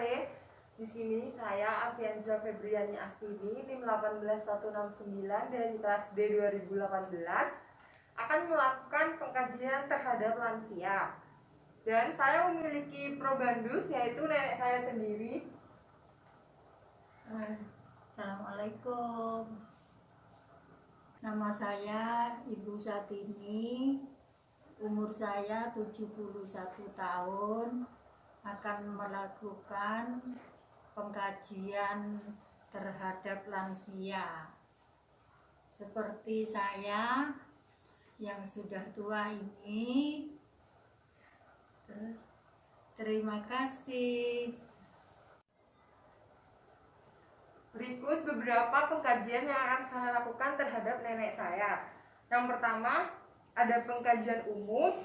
sore. Di sini saya Afianza Febriani Astini, tim 18169 dari kelas D 2018 akan melakukan pengkajian terhadap lansia. Dan saya memiliki probandus, yaitu nenek saya sendiri. Assalamualaikum. Nama saya Ibu Satini. Umur saya 71 tahun. Akan melakukan pengkajian terhadap lansia. Seperti saya yang sudah tua ini. Terima kasih. Berikut beberapa pengkajian yang akan saya lakukan terhadap nenek saya. Yang pertama, ada pengkajian umum.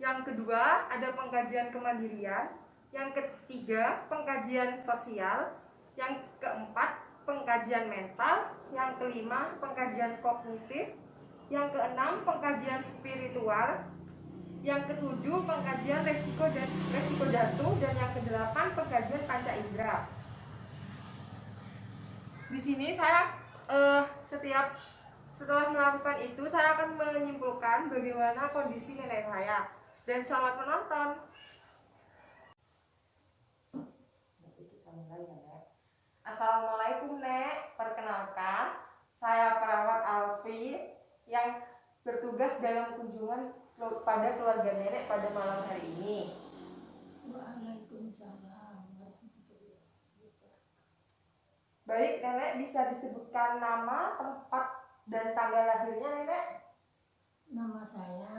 Yang kedua, ada pengkajian kemandirian. Yang ketiga, pengkajian sosial. Yang keempat, pengkajian mental. Yang kelima, pengkajian kognitif. Yang keenam, pengkajian spiritual. Yang ketujuh, pengkajian resiko jatuh. Dan yang kedelapan, pengkajian panca indera. Di sini saya setelah melakukan itu, saya akan menyimpulkan bagaimana kondisi nenek saya. Dan selamat menonton. Kita mulai ya, Nek. Assalamualaikum, Nek. Perkenalkan, saya perawat Alfi yang bertugas dalam kunjungan pada keluarga nenek pada malam hari ini. Waalaikumsalam. Baik, Nenek bisa disebutkan nama, tempat, dan tanggal lahirnya, Nenek? Nama saya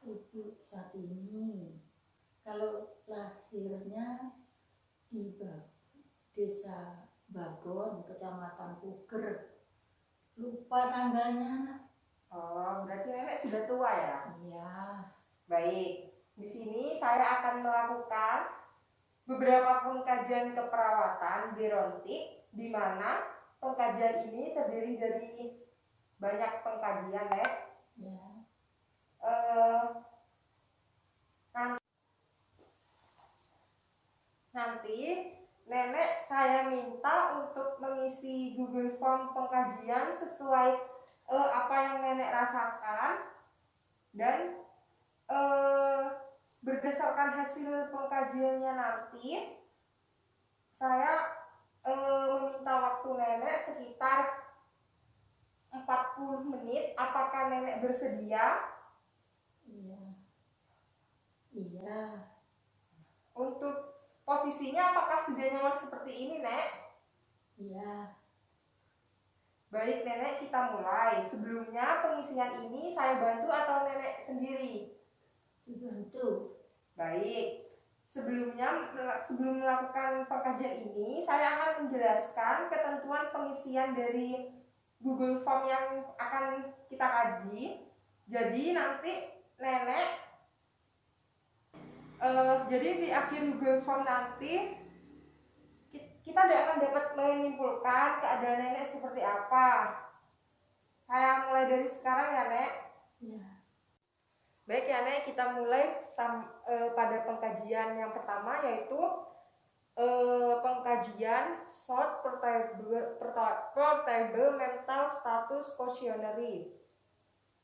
Ibu Satini. Kalau lahirnya di Desa Bagon, Kecamatan Puger. Lupa tanggalnya. Oh, berarti Nenek sudah tua ya? Iya. Baik, di sini saya akan melakukan beberapa pengkajian keperawatan gerontik, di mana pengkajian ini terdiri dari banyak pengkajian, Nek. Ya. Nanti Nenek saya minta untuk mengisi Google Form pengkajian sesuai apa yang Nenek rasakan, dan berdasarkan hasil pengkajiannya nanti saya meminta waktu Nenek sekitar 40 menit. Apakah Nenek bersedia? Iya. Iya. Untuk posisinya apakah sudah nyaman seperti ini, Nek? Iya. Baik, Nenek, kita mulai. Sebelumnya pengisian ini saya bantu atau Nenek sendiri? Dibantu. Baik. Sebelum melakukan pengkajian ini, saya akan menjelaskan ketentuan pengisian dari Google Form yang akan kita kaji. Jadi nanti Nenek jadi di akhir Google Form nanti kita akan dapat menyimpulkan keadaan Nenek seperti apa. Saya mulai dari sekarang ya, Nek. Ya. Baik ya, Nek, kita mulai pada pengkajian yang pertama, yaitu pengkajian Short Portable Mental Status Questionnaire.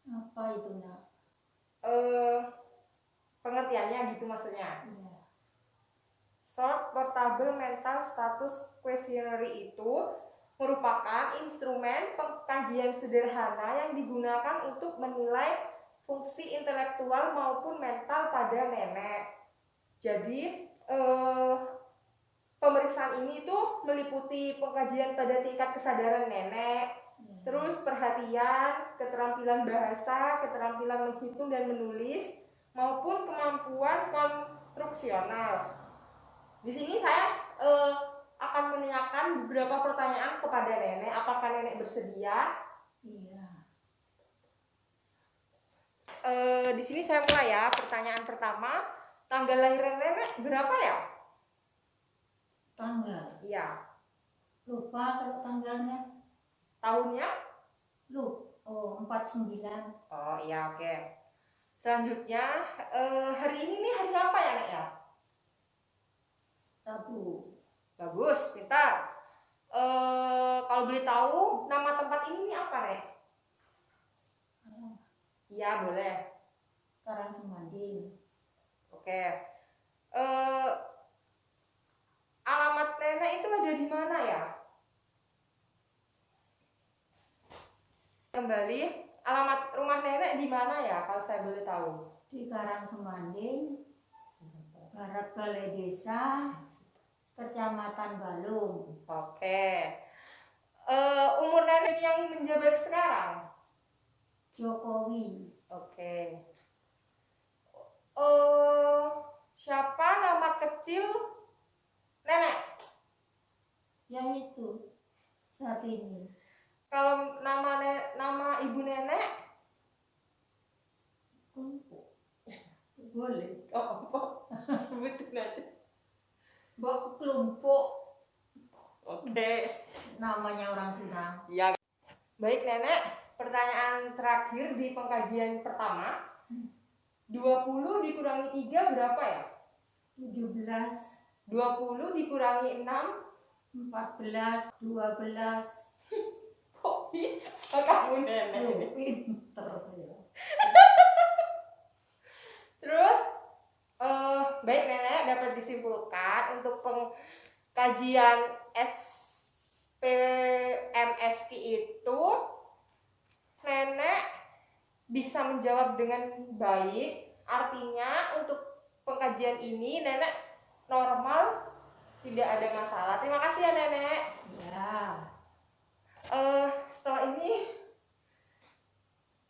Apa itu, Nak? Pengertiannya gitu maksudnya. Iya. Short Portable Mental Status Questionnaire itu merupakan instrumen pengkajian sederhana yang digunakan untuk menilai fungsi intelektual maupun mental pada nenek. Jadi pemeriksaan ini tuh meliputi pengkajian pada tingkat kesadaran nenek, terus perhatian, keterampilan bahasa, keterampilan menghitung dan menulis, maupun kemampuan konstruksional. Di sini saya akan menanyakan beberapa pertanyaan kepada Nenek. Apakah Nenek bersedia? Iya. Di sini saya mulai ya. Pertanyaan pertama, tanggal lahir Nenek berapa ya? Tanggal? Iya. Lupa kalau tanggalnya. Tahunnya? Oh, 49. Oh iya, oke. Selanjutnya, hari ini nih hari apa ya, Nek ya? Rabu. Bagus, pintar. Kalau boleh tahu nama tempat ini apa, Nek? Iya, boleh. Karangsemanding. Oke. Alamat nenek itu ada di mana ya? Kembali, alamat rumah nenek di mana ya kalau saya boleh tahu? Di Karangsemanding, Barat Balai Desa, Kecamatan Balung. Oke. Umur nenek yang menjabat sekarang? Jokowi. Oke. Siapa nama kecil nenek? Yang itu saat ini. Kalau nama ibu nenek? Boleh. Oh, apa? Sebutin aja. Mbok Kelompok. Oke. Namanya orang Pinang. Ya. Baik nenek, pertanyaan terakhir di pengkajian pertama. 20 dikurangi 3 berapa ya? 17, 20 dikurangi 6. 14, 12. Kok bisa kamu nenek? Loh, pinter saya. Terus, baik nenek dapat disimpulkan untuk pengkajian SPMSQ itu nenek bisa menjawab dengan baik. Artinya untuk pengkajian ini nenek normal, tidak ada masalah. Terima kasih ya nenek. Ya. Setelah ini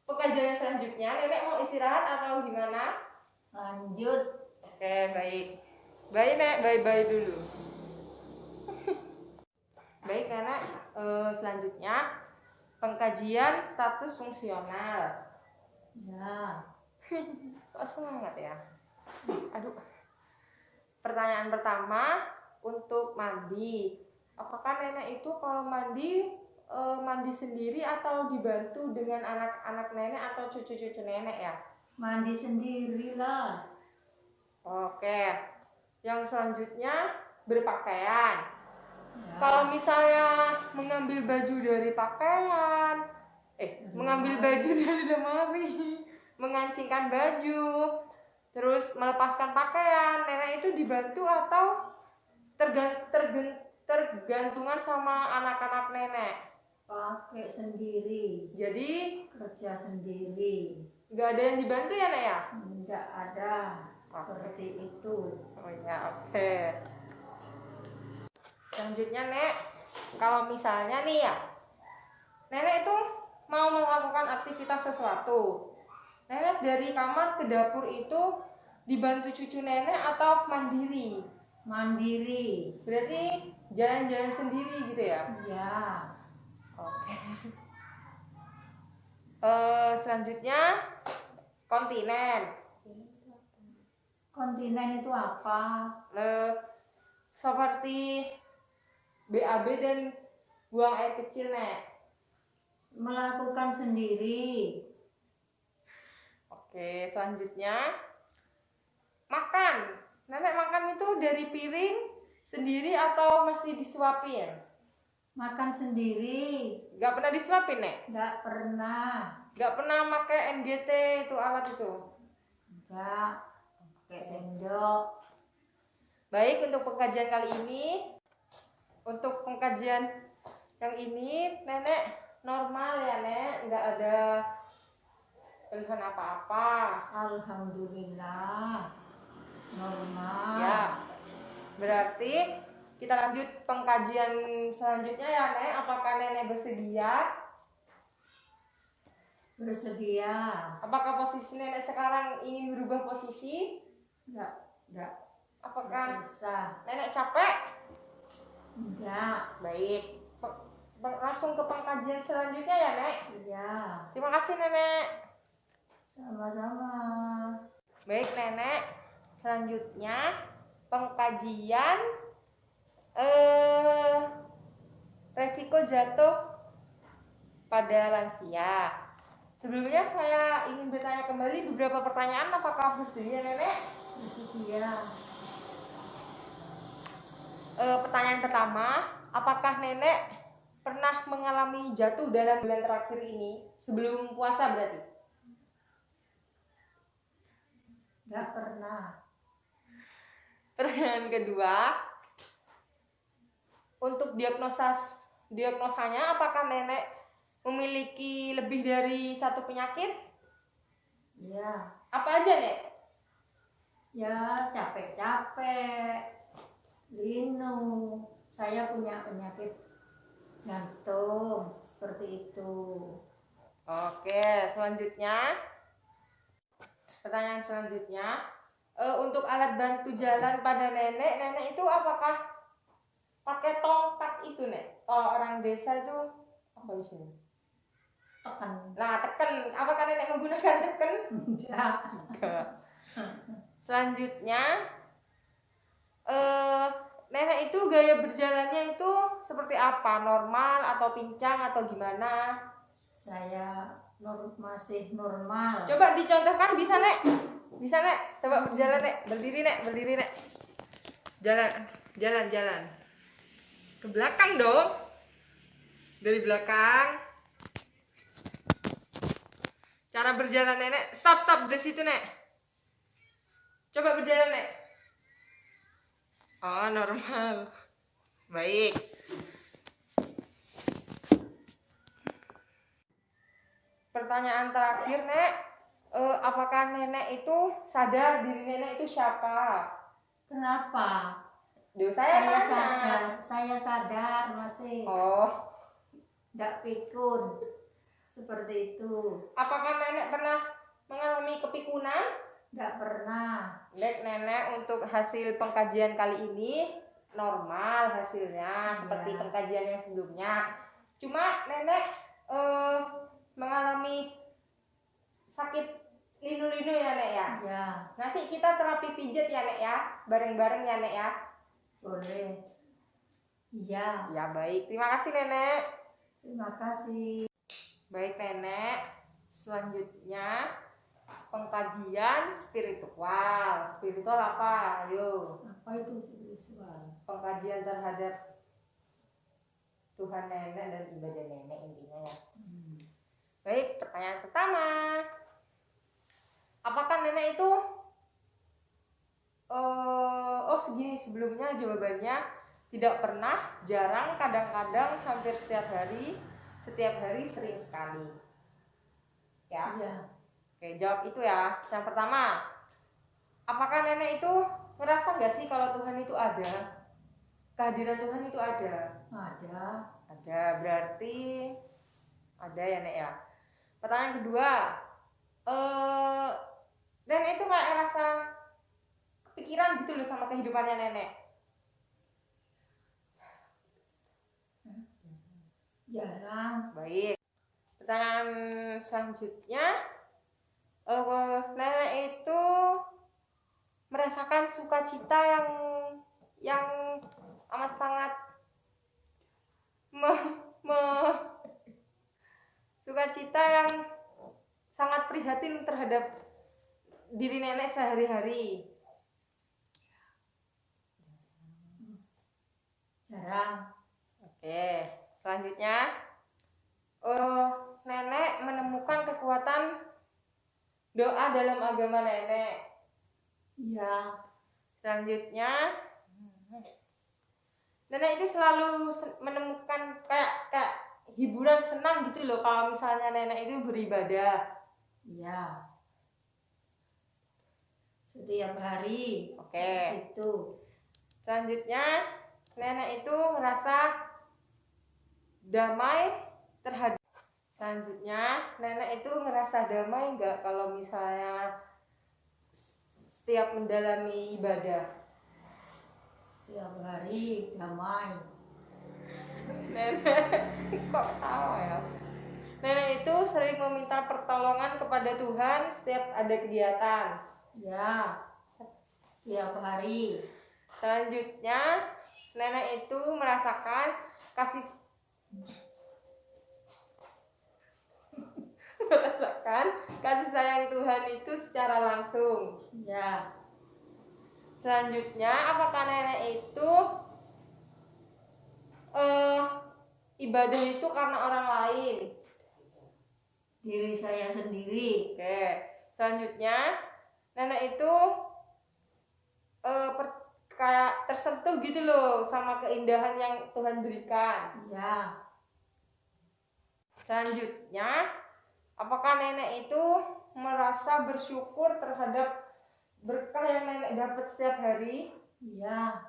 pengkajian selanjutnya nenek mau istirahat atau gimana? Lanjut. Oke, baik. Bye nek, bye dulu. Baik nenek, selanjutnya pengkajian status fungsional. Ya. Kok semangat ya? Aduh. Pertanyaan pertama untuk mandi. Apakah nenek itu kalau mandi mandi sendiri atau dibantu dengan anak-anak nenek atau cucu-cucu nenek ya? Mandi sendirilah. Oke. Yang selanjutnya berpakaian. Ya. Kalau misalnya mengambil baju dari pakaian, mengambil baju dari lemari, mengancingkan baju, terus melepaskan pakaian, nenek itu dibantu atau tergantungan sama anak-anak nenek? Pakai sendiri. Jadi Kerja sendiri. nggak ada yang dibantu ya nek ya? Tidak ada. Seperti itu. Oh ya, oke. Selanjutnya nek, kalau misalnya nih ya, nenek itu mau melakukan aktivitas sesuatu, nenek dari kamar ke dapur itu dibantu cucu nenek atau mandiri? Mandiri. Berarti jalan-jalan sendiri gitu ya? Ya. Oke. Selanjutnya kontinen. Kontinen itu apa? Seperti BAB dan buang air kecil nek. Melakukan sendiri. Oke, selanjutnya makan. Nenek makan itu dari piring sendiri atau masih disuapin? Makan sendiri. Gak pernah disuapin nek? Enggak pernah. Gak pernah pakai NGT itu alat itu? Enggak. Pakai sendok. Baik, untuk pengkajian kali ini, untuk pengkajian yang ini nenek normal ya nek, nggak ada keluhan apa-apa. Alhamdulillah. Normal. Ya, berarti kita lanjut pengkajian selanjutnya ya nek. Apakah nenek bersedia? Bersedia. Apakah posisi nenek sekarang ingin berubah posisi? Enggak Apakah bisa. nenek capek? Enggak. Baik, langsung ke pengkajian selanjutnya ya nek. Iya. Terima kasih nenek. Sama-sama. Baik nenek, selanjutnya pengkajian resiko jatuh pada lansia. Sebelumnya saya ingin bertanya kembali beberapa pertanyaan. Apakah bersedia nenek? Bersedia. Pertanyaan pertama, apakah nenek pernah mengalami jatuh dalam bulan terakhir ini sebelum puasa berarti? Nggak pernah. Pertanyaan kedua, untuk diagnosanya apakah nenek memiliki lebih dari satu penyakit? Ya, Apa aja, Nek? ya capek-capek, linu. Saya punya penyakit jantung seperti itu. Oke, selanjutnya. Pertanyaan selanjutnya, untuk alat bantu jalan pada nenek itu apakah pakai tongkat itu, Nek? Kalau orang desa itu apa isinya? Tekan. Nah, teken. Apakah nenek menggunakan teken? Enggak. Enggak. Selanjutnya, nenek itu gaya berjalannya itu seperti apa? Normal atau pincang atau gimana? Saya masih normal. Coba dicontohkan, bisa, Nek? Bisa, Nek? Coba berjalan, Nek. Berdiri, Nek. Berdiri, Nek. Jalan. Ke belakang dong. Dari belakang. Cara berjalan nenek. Stop di situ, Nek. Coba berjalan, Nek. Oh, normal. Baik. Pertanyaan terakhir, Nek. Apakah nenek itu sadar diri nenek itu siapa? Kenapa? Duh, saya tanya. sadar. Saya sadar masih. Oh, Nggak pikun. Seperti itu. apakah nenek pernah mengalami kepikunan? Nggak pernah. Nenek untuk hasil pengkajian kali ini normal hasilnya seperti pengkajian yang sebelumnya. Cuma nenek mengalami sakit linu-linu ya, Nek ya. Ya, Nanti kita terapi pijat ya, Nek ya, bareng-bareng ya, Nek ya. boleh. Iya. Ya baik, terima kasih Nenek. Terima kasih. Baik Nenek, selanjutnya pengkajian spiritual. Spiritual apa? Ayo. Apa itu spiritual? Pengkajian terhadap Tuhan nenek dan ibadah nenek intinya ya. Baik, pertanyaan pertama. Apakah nenek itu segini sebelumnya jawabannya tidak pernah, jarang, kadang-kadang, hampir setiap hari, sering sekali. Ya. Iya. Oke, jawab itu ya. Yang pertama, apakah nenek itu ngerasa nggak sih kalau Tuhan itu ada? Kehadiran Tuhan itu ada? Ada. Ada, berarti ada ya, Nek ya. Pertanyaan kedua, nenek itu nggak ngerasa kepikiran gitu loh sama kehidupannya nenek? Jarang. Baik. Pertanyaan selanjutnya, nenek itu merasakan sukacita yang amat sangat sukacita yang sangat prihatin terhadap diri nenek sehari-hari. Jarang. Oke, selanjutnya nenek menemukan kekuatan doa dalam agama nenek. Iya. Selanjutnya nenek itu selalu menemukan kayak hiburan, senang gitu loh kalau misalnya nenek itu beribadah. Iya. Setiap hari. Oke. Itu. Selanjutnya nenek itu merasa damai terhadap. Selanjutnya nenek itu ngerasa damai nggak kalau misalnya setiap mendalami ibadah? Setiap hari damai. Nenek kok tawa ya? Nenek itu sering meminta pertolongan kepada Tuhan setiap ada kegiatan. Ya. Setiap hari. Selanjutnya nenek itu merasakan kasih sayang Tuhan itu secara langsung. Ya. Selanjutnya, apakah nenek itu eh, ibadah itu karena orang lain. Diri saya sendiri. Oke. Selanjutnya, nenek itu kayak tersentuh gitu loh sama keindahan yang Tuhan berikan. Ya. Selanjutnya, apakah nenek itu merasa bersyukur terhadap berkah yang nenek dapat setiap hari? Ya.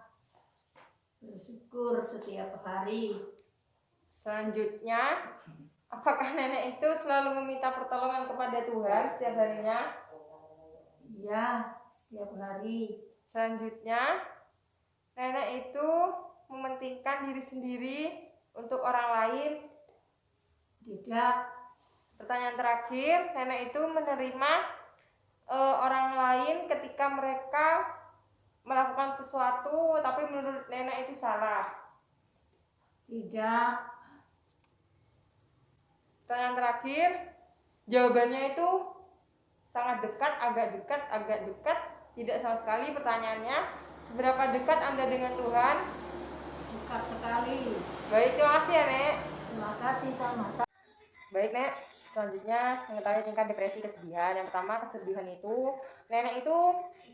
Bersyukur setiap hari. Selanjutnya, apakah nenek itu selalu meminta pertolongan kepada Tuhan setiap harinya? Ya, setiap hari. Selanjutnya, nenek itu mementingkan diri sendiri untuk orang lain? Tidak. Pertanyaan terakhir, nenek itu menerima orang lain ketika mereka melakukan sesuatu tapi menurut nenek itu salah? Tidak. Pertanyaan terakhir, jawabannya itu sangat dekat, agak dekat, tidak sama sekali. Pertanyaannya, seberapa dekat Anda dengan Tuhan? Dekat sekali. Baik, terima kasih ya Nek. Terima kasih sama-sama. Baik Nek, selanjutnya mengetahui tingkat depresi kesedihan. Yang pertama, kesedihan itu, nenek itu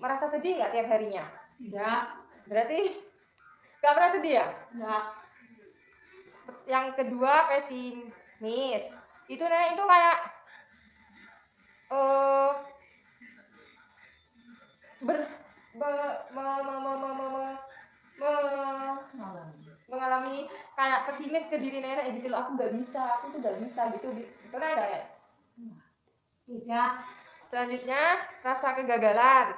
merasa sedih nggak tiap harinya? Tidak. Berarti nggak pernah sedih ya? Tidak. Yang kedua, pesimis. Itu nenek itu kayak mengalami kayak pesimis ke diri nenek gitu loh, aku tuh nggak bisa gitu. Pernah nggak ya? Tidak. Selanjutnya, rasa kegagalan.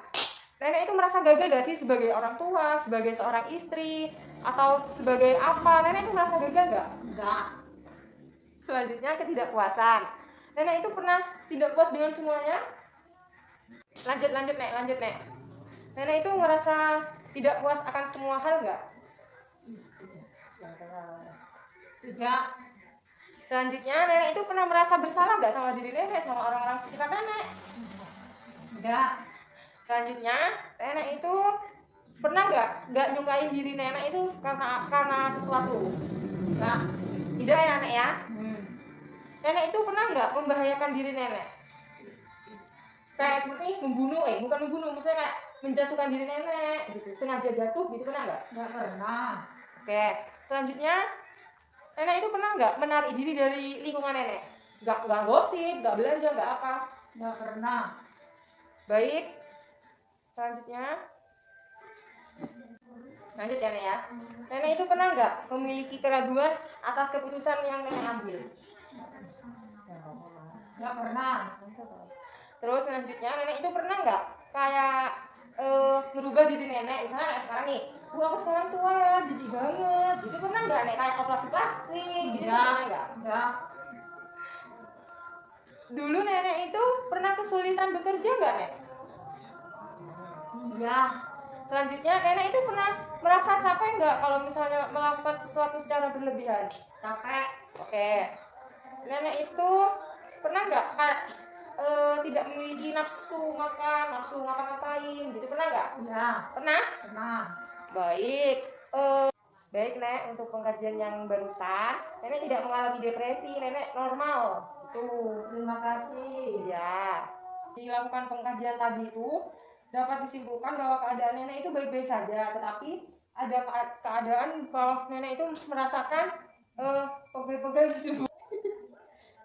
Nenek itu merasa gagal gak sih sebagai orang tua, sebagai seorang istri, atau sebagai apa? Nenek itu merasa gagal gak? Enggak. Selanjutnya, ketidakpuasan. Nenek itu pernah tidak puas dengan semuanya? Lanjut Nek. Nenek itu merasa tidak puas akan semua hal nggak? Tidak. Selanjutnya, nenek itu pernah merasa bersalah nggak sama diri nenek, sama orang-orang sekitar nenek? Tidak. Selanjutnya, nenek itu pernah nggak nyukain diri nenek itu karena sesuatu? Enggak. Tidak ya Nek ya? Nenek itu pernah nggak membahayakan diri nenek? Kayak seperti bukan membunuh, maksudnya kayak menjatuhkan diri nenek gitu, sengaja jatuh gitu, pernah nggak? Enggak pernah. Oke, selanjutnya, nenek itu pernah nggak menarik diri dari lingkungan nenek? Nggak gosip, nggak belanja, nggak apa? Enggak pernah. Baik, selanjutnya, lanjut ya Nek ya. Nenek itu pernah nggak memiliki keraguan atas keputusan yang nenek ambil? Enggak pernah. Terus selanjutnya, nenek itu pernah nggak kayak merubah diri nenek? Misalnya kayak sekarang nih, aku sekarang tua ya, jijik banget. Gitu pernah nggak Nek? Kayak operasi plastik gitu, pernah nggak? Enggak. Dulu nenek itu pernah kesulitan bekerja nggak Nek? Iya. Selanjutnya, nenek itu pernah merasa capek nggak kalau misalnya melakukan sesuatu secara berlebihan? Capek. Oke. Nenek itu pernah nggak kayak tidak memiliki nafsu makan, nafsu ngapa-ngapain gitu, pernah nggak? Iya. Pernah? Pernah. Baik. Baik Nek, untuk pengkajian yang barusan, nenek tidak mengalami depresi, nenek normal. Tuh. Terima kasih. Ya. Dilakukan pengkajian tadi itu dapat disimpulkan bahwa keadaan nenek itu baik-baik saja, tetapi ada keadaan kalau nenek itu merasakan pegel-pegel gitu.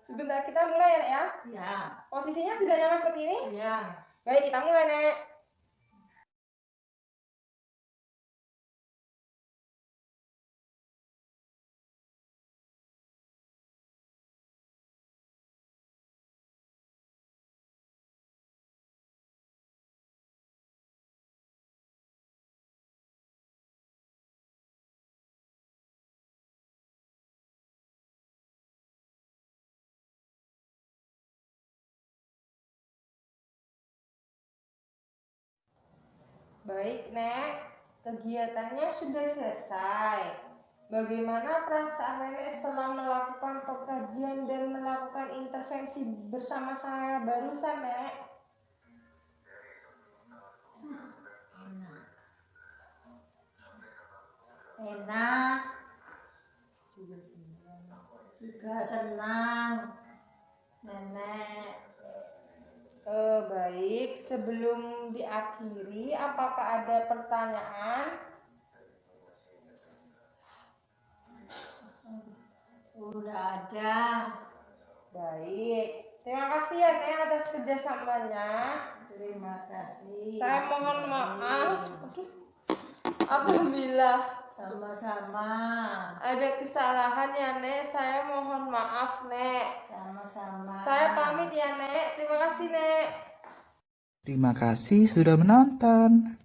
Sebentar, kita mulai ya Nek ya. Iya. Posisinya sudah nyaman seperti ini? Iya. Baik, kita mulai Nek. Baik Nek, kegiatannya sudah selesai. Bagaimana perasaan nenek setelah melakukan pengkajian dan melakukan intervensi bersama saya barusan Nek? Enak. Juga senang, Nenek. Baik, sebelum diakhiri, apakah ada pertanyaan? Udah ada. Baik, terima kasih ya Nek atas kerjasamanya. Terima kasih. Saya mohon maaf apabila Sama-sama. ada kesalahan ya Nek. Saya mohon maaf Nek. Sama-sama. Saya pamit ya Nek. Terima kasih Nek. Terima kasih sudah menonton.